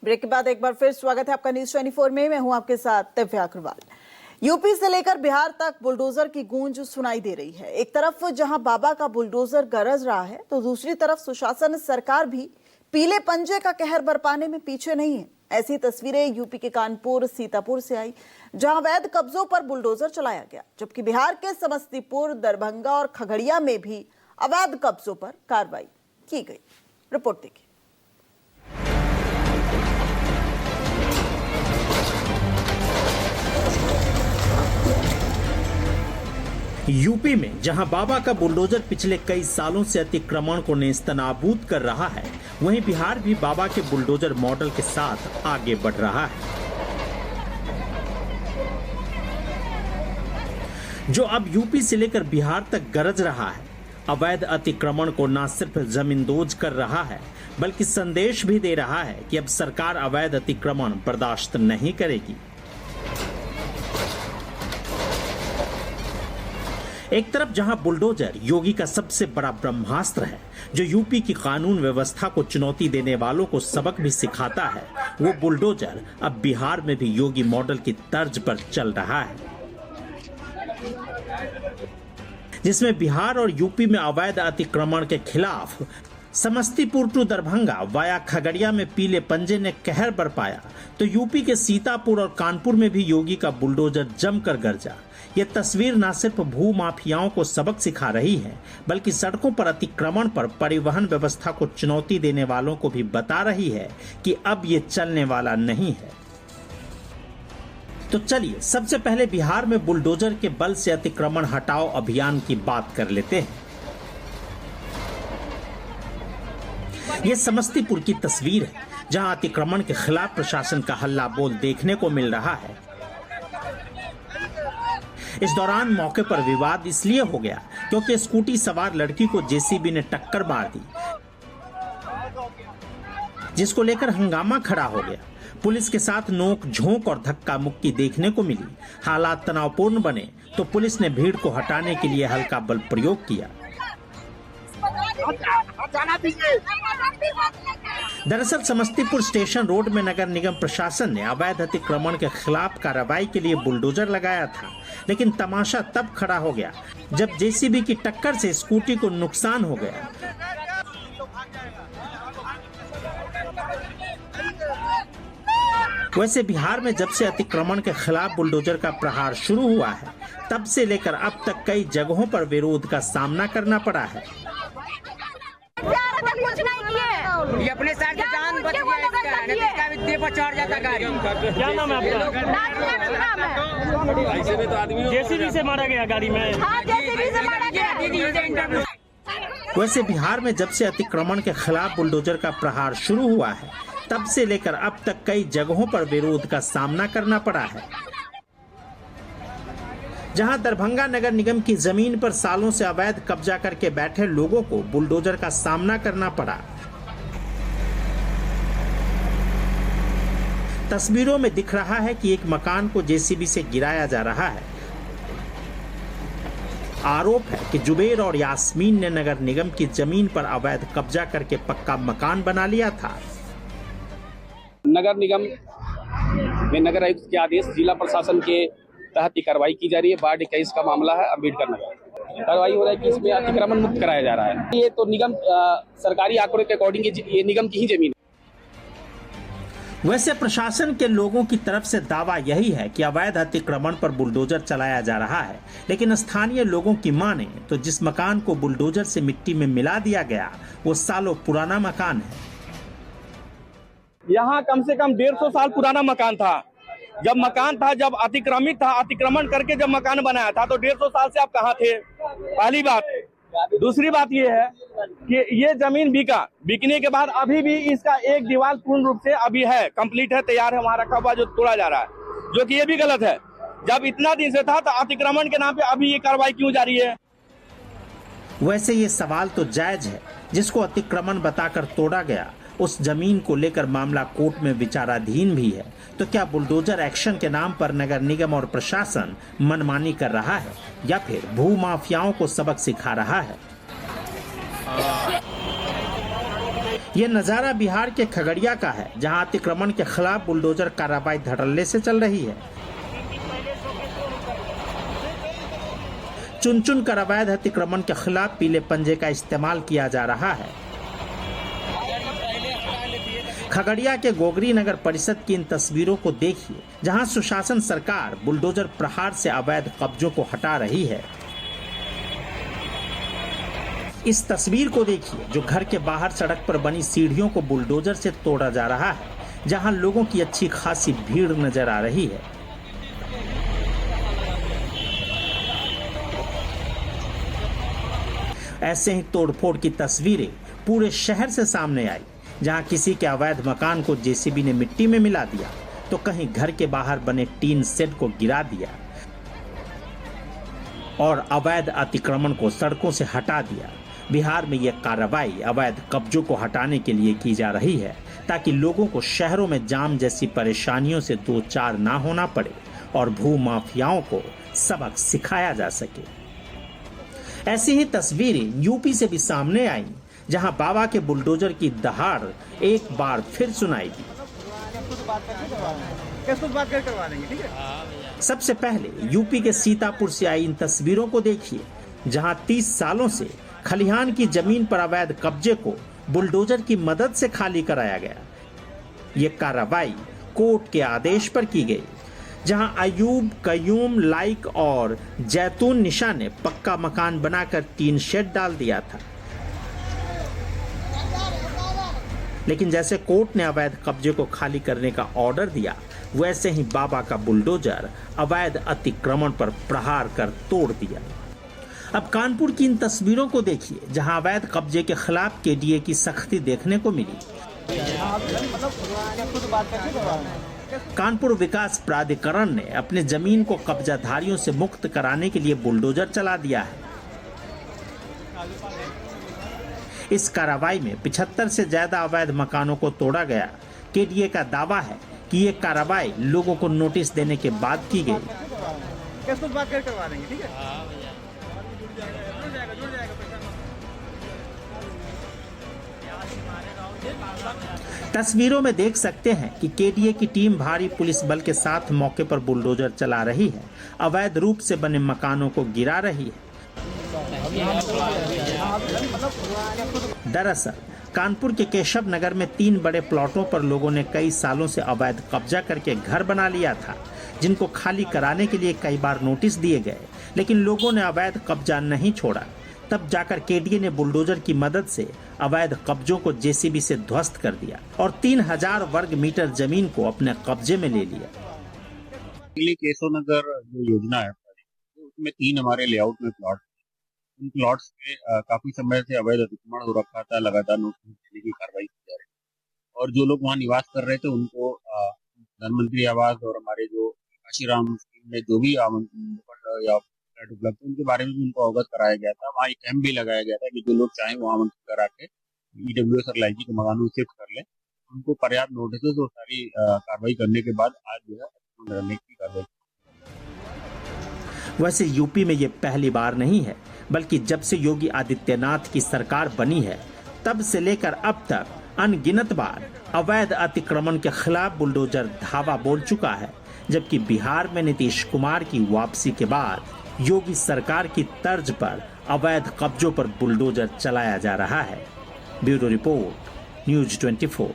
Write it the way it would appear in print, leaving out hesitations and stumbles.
Break के बाद एक बार फिर स्वागत है आपका न्यूज 24 में। मैं हूं आपके साथ दिव्या अग्रवाल। यूपी से लेकर बिहार तक बुलडोजर की गूंज सुनाई दे रही है। एक तरफ जहां बाबा का बुलडोजर गरज रहा है तो दूसरी तरफ सुशासन सरकार भी पीले पंजे का कहर बरपाने में पीछे नहीं है। ऐसी तस्वीरें यूपी के कानपुर सीतापुर से आई, जहां अवैध कब्जों पर बुलडोजर चलाया गया, जबकि बिहार के समस्तीपुर, दरभंगा और खगड़िया में भी अवैध कब्जों पर कार्रवाई की गई। रिपोर्ट देखिए। यूपी में जहां बाबा का बुलडोजर पिछले कई सालों से अतिक्रमण को नेस्तनाबूद कर रहा है, वहीं बिहार भी बाबा के बुलडोजर मॉडल के साथ आगे बढ़ रहा है, जो अब यूपी से लेकर बिहार तक गरज रहा है। अवैध अतिक्रमण को न सिर्फ जमींदोज कर रहा है, बल्कि संदेश भी दे रहा है कि अब सरकार अवैध अतिक्रमण बर्दाश्त नहीं करेगी। एक तरफ जहां बुलडोजर योगी का सबसे बड़ा ब्रह्मास्त्र है, जो यूपी की कानून व्यवस्था को चुनौती देने वालों को सबक भी सिखाता है, वो बुलडोजर अब बिहार में भी योगी मॉडल की तर्ज पर चल रहा है, जिसमें बिहार और यूपी में अवैध अतिक्रमण के खिलाफ समस्तीपुर टू दरभंगा वाया खगड़िया में पीले पंजे ने कहर बरपाया, तो यूपी के सीतापुर और कानपुर में भी योगी का बुलडोजर जमकर गरजा। ये तस्वीर न सिर्फ भू माफियाओं को सबक सिखा रही है, बल्कि सड़कों पर अतिक्रमण पर परिवहन व्यवस्था को चुनौती देने वालों को भी बता रही है कि अब ये चलने वाला नहीं है। तो चलिए सबसे पहले बिहार में बुलडोजर के बल से अतिक्रमण हटाओ अभियान की बात कर लेते हैं। ये समस्तीपुर की तस्वीर है, जहां अतिक्रमण के खिलाफ प्रशासन का हल्ला बोल देखने को मिल रहा है। इस दौरान मौके पर विवाद इसलिए हो गया क्योंकि स्कूटी सवार लड़की को जेसीबी ने टक्कर मार दी, जिसको लेकर हंगामा खड़ा हो गया। पुलिस के साथ नोक झोंक और धक्का मुक्की देखने को मिली। हालात तनावपूर्ण बने तो पुलिस ने भीड़ को हटाने के लिए हल्का बल प्रयोग किया। दरअसल समस्तीपुर स्टेशन रोड में नगर निगम प्रशासन ने अवैध अतिक्रमण के खिलाफ कार्रवाई के लिए बुलडोजर लगाया था, लेकिन तमाशा तब खड़ा हो गया जब जेसीबी की टक्कर से स्कूटी को नुकसान हो गया। वैसे बिहार में जब से अतिक्रमण के खिलाफ बुलडोजर का प्रहार शुरू हुआ है, तब से लेकर अब तक कई जगहों पर विरोध का सामना करना पड़ा है। कुछ नहीं किए, ये अपने साथ जान बच गया, इसका पर चढ़ जाता गाड़ी। क्या नाम है आपका? ऐसे में तो आदमी जेसीबी से मारा गया गाड़ी में। हाँ, जेसीबी से मारा गया। वैसे बिहार में जब से अतिक्रमण के खिलाफ बुलडोजर का प्रहार शुरू हुआ है, तब से लेकर अब तक कई जगहों पर विरोध का सामना करना पड़ा है। जहां दरभंगा नगर निगम की जमीन पर सालों से अवैध कब्जा करके बैठे लोगों को बुलडोजर का सामना करना पड़ा। तस्वीरों में दिख रहा है कि एक मकान को जेसीबी से गिराया जा रहा है। आरोप है कि जुबेर और यास्मीन ने नगर निगम की जमीन पर अवैध कब्जा करके पक्का मकान बना लिया था। नगर निगम में नगर आयुक्त के आदेश जिला प्रशासन के तहत ही कार्रवाई की जा रही है। वार्ड 21 का मामला है, अम्बेडकर नगर। कार्रवाई हो रहा है कि इसमें अतिक्रमण मुक्त कराया जा रहा है। ये तो निगम सरकारी आंकड़ों के अकॉर्डिंग ये निगम की ही जमीन है। वैसे प्रशासन के लोगों की तरफ से दावा यही है कि अवैध अतिक्रमण पर बुलडोजर चलाया जा रहा है, लेकिन स्थानीय लोगों की माने तो जिस मकान को बुलडोजर से मिट्टी में मिला दिया गया, वो सालों पुराना मकान है। यहाँ कम से कम 150 साल पुराना मकान था। जब मकान था, जब अतिक्रमित था, अतिक्रमण करके जब मकान बनाया था, तो 150 साल से आप कहाँ थे? पहली बात। दूसरी बात ये है कि ये जमीन बिकने के बाद अभी भी इसका एक दीवार पूर्ण रूप से अभी है, कंप्लीट है, तैयार है, वहाँ रखा हुआ जो तोड़ा जा रहा है, जो कि ये भी गलत है। जब इतना दिन से था तो अतिक्रमण के नाम पे अभी ये कार्रवाई क्यों जारी है? वैसे ये सवाल तो जायज है, जिसको अतिक्रमण बताकर तोड़ा गया, उस जमीन को लेकर मामला कोर्ट में विचाराधीन भी है। तो क्या बुलडोजर एक्शन के नाम पर नगर निगम और प्रशासन मनमानी कर रहा है, या फिर भू माफियाओं को सबक सिखा रहा है? ये नजारा बिहार के खगड़िया का है, जहां अतिक्रमण के खिलाफ बुलडोजर कार्रवाई धड़ल्ले से चल रही है। चुन चुन कर अवैध अतिक्रमण के खिलाफ पीले पंजे का इस्तेमाल किया जा रहा है। खगड़िया के गोगरी नगर परिषद की इन तस्वीरों को देखिए, जहां सुशासन सरकार बुलडोजर प्रहार से अवैध कब्जों को हटा रही है। इस तस्वीर को देखिए, जो घर के बाहर सड़क पर बनी सीढ़ियों को बुलडोजर से तोड़ा जा रहा है, जहां लोगों की अच्छी खासी भीड़ नजर आ रही है। ऐसे ही तोड़फोड़ की तस्वीरें पूरे शहर से सामने आई, जहां किसी के अवैध मकान को जेसीबी ने मिट्टी में मिला दिया, तो कहीं घर के बाहर बने टीन शेड को गिरा दिया और अवैध अतिक्रमण को सड़कों से हटा दिया। बिहार में यह कार्रवाई अवैध कब्जों को हटाने के लिए की जा रही है, ताकि लोगों को शहरों में जाम जैसी परेशानियों से दो चार ना होना पड़े और भू माफियाओं को सबक सिखाया जा सके। ऐसी ही तस्वीरें यूपी से भी सामने आई, जहां बाबा के बुलडोजर की दहाड़ एक बार फिर सुनाई दी। सबसे पहले यूपी के सीतापुर से आई इन तस्वीरों को देखिए, जहां 30 सालों से खलिहान की जमीन पर अवैध कब्जे को बुलडोजर की मदद से खाली कराया गया। ये कार्रवाई कोर्ट के आदेश पर की गई, जहां अयूब, कयूम, लाइक और जैतून निशा ने पक्का मकान बनाकर टीन शेड डाल दिया था। लेकिन जैसे कोर्ट ने अवैध कब्जे को खाली करने का ऑर्डर दिया, वैसे ही बाबा का बुलडोजर अवैध अतिक्रमण पर प्रहार कर तोड़ दिया। अब कानपुर की इन तस्वीरों को देखिए, जहां अवैध कब्जे के खिलाफ केडीए की सख्ती देखने को मिली। कानपुर विकास प्राधिकरण ने अपने जमीन को कब्जाधारियों से मुक्त कराने के लिए बुलडोजर चला दिया है। इस कार्रवाई में 75 से ज्यादा अवैध मकानों को तोड़ा गया। केडीए का दावा है कि ये कार्रवाई लोगों को नोटिस देने के बाद की गई। तस्वीरों में देख सकते हैं कि केडीए की टीम भारी पुलिस बल के साथ मौके पर बुलडोजर चला रही है, अवैध रूप से बने मकानों को गिरा रही है। दरअसल कानपुर के केशव नगर में 3 बड़े प्लॉटों पर लोगों ने कई सालों से अवैध कब्जा करके घर बना लिया था, जिनको खाली कराने के लिए कई बार नोटिस दिए गए, लेकिन लोगों ने अवैध कब्जा नहीं छोड़ा। तब जाकर केडीए ने बुलडोजर की मदद से अवैध कब्जों को जेसीबी से ध्वस्त कर दिया और 3000 वर्ग मीटर जमीन को अपने कब्जे में ले लिया। केशव नगर जो योजना है, उसमें 3 हमारे लेआउट में प्लॉट, उन प्लॉट्स पे काफी समय से अवैध अतिक्रमण हो रखा था। लगातार नोटिस देने की कार्रवाई की जा रही है और जो लोग वहाँ निवास कर रहे थे उनको प्रधानमंत्री आवास और हमारे जो काशीराम स्कीम में जो भी या फ्लैट उपलब्ध है उनके बारे में भी उनको अवगत कराया गया था। वहाँ एक कैंप भी लगाया गया था कि जो लोग चाहें वो आमंत्रित करा के ईडब्ल्यूएस और लाइजी के मकानों में शिफ्ट कर लें। उनको पर्याप्त नोटिस और सारी कार्रवाई करने के बाद आज जो है अतिक्रमण की कार्रवाई। वैसे यूपी में ये पहली बार नहीं है, बल्कि जब से योगी आदित्यनाथ की सरकार बनी है तब से लेकर अब तक अनगिनत बार अवैध अतिक्रमण के खिलाफ बुलडोजर धावा बोल चुका है। जबकि बिहार में नीतीश कुमार की वापसी के बाद योगी सरकार की तर्ज पर अवैध कब्जों पर बुलडोजर चलाया जा रहा है। Bureau report, news 24।